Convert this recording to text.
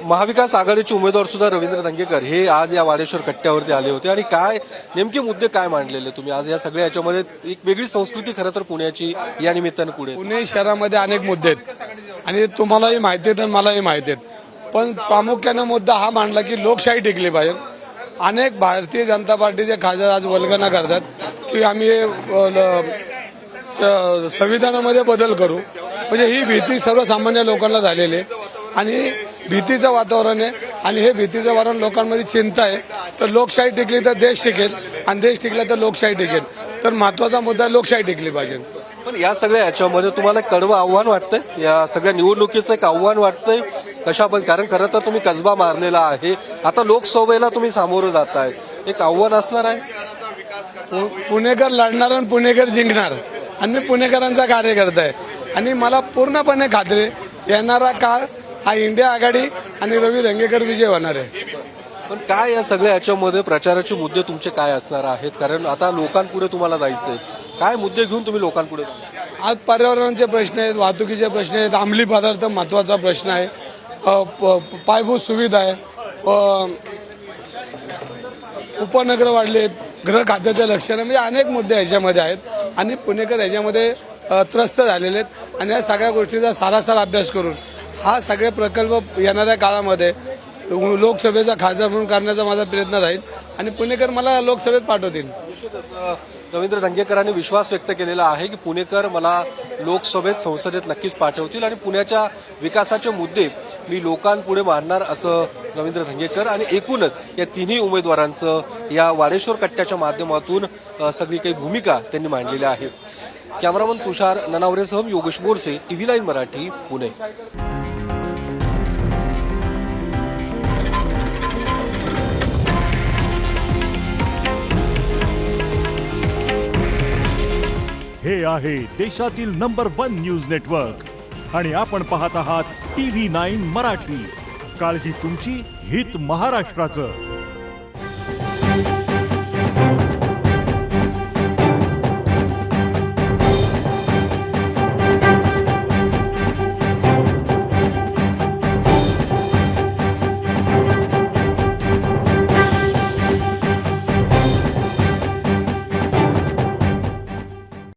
महाविकास आघाडीचे उमेदवार सुद्धा रवींद्र धंगेकर हे आज या वाडेश्वर कट्ट्यावरती आले होते आणि काय नेमके मुद्दे काय मांडलेले तुम्ही आज या सगळ्या याच्यामध्ये एक वेगळी संस्कृती खरं तर पुण्याची या निमित्तानं पुढे पुणे शहरामध्ये अनेक मुद्दे आहेत आणि तुम्हालाही माहिती आहेत आणि मलाही माहिती आहेत, पण प्रामुख्यानं मुद्दा हा मांडला की लोकशाही टिकली पाहिजे. अनेक भारतीय जनता पार्टीचे खासदार आज वल्गना करतात की आम्ही संविधानामध्ये बदल करू, म्हणजे ही भीती सर्वसामान्य लोकांना झालेली आहे आणि भीतीचं वातावरण आहे आणि हे भीतीचं वातावरण लोकांमध्ये चिंता आहे. तर लोकशाही टिकली तर देश टिकेल आणि देश टिकला तर लोकशाही टिकेल. तर महत्वाचा मुद्दा लोकशाही टिकली पाहिजे. पण या सगळ्या याच्यामध्ये तुम्हाला एक कडवं आव्हान वाटतंय, या सगळ्या निवडणुकीचं एक आव्हान वाटतंय कशा पण, कारण खरं तर तुम्ही कसबा मारलेला आहे, आता लोकसभेला तुम्ही सामोरं जाताय, एक आव्हान असणार आहे. पुणेकर लढणार आणि पुणेकर जिंकणार आणि मी पुणेकरांचा कार्यकर्ता आहे आणि मला पूर्णपणे खात्री येणारा काळ हा इंडिया आघाडी आणि रवी धंगेकर विजय होणार आहे. पण काय या सगळ्या याच्यामध्ये प्रचाराचे मुद्दे तुमचे काय असणार आहेत, कारण आता लोकांपुढे तुम्हाला जायचंय, काय मुद्दे घेऊन तुम्ही लोकांपुढे जाणार? आज पर्यावरणाचे प्रश्न आहेत, वाहतुकीचे प्रश्न आहेत, अंमली पदार्थ महत्वाचा प्रश्न आहे, पायाभूत सुविधा आहे, उपनगर वाढले, गृह खात्याचं लक्षण, म्हणजे अनेक मुद्दे याच्यामध्ये आहेत आणि पुणेकर याच्यामध्ये त्रस्त झालेले आहेत आणि या सगळ्या गोष्टीचा सारासार अभ्यास करून हा सगळे प्रकल्प येणाऱ्या काळामध्ये लोकसभेचा खासदार म्हणून करण्याचा माझा प्रयत्न राहील आणि पुणेकर मला लोकसभेत पाठवतील. रवींद्र धंगेकरांनी विश्वास व्यक्त केलेला आहे की पुणेकर मला लोकसभेत संसदेत नक्कीच पाठवतील आणि पुण्याच्या विकासाचे मुद्दे मी लोकांपुढे मांडणार असं रवींद्र धंगेकर आणि एकूणच या तिन्ही उमेदवारांचं या वाडेश्वर कट्ट्याच्या माध्यमातून सगळी काही भूमिका त्यांनी मांडलेली आहे. कॅमेरामन तुषार ननावरेसह योगेश बोरसे, TV 9 मराठी, पुणे. हे आहे देशातील नंबर 1 न्यूज नेटवर्क आणि आपण पाहत आहात TV 9 मराठी. काळजी तुमची, हित महाराष्ट्राचं.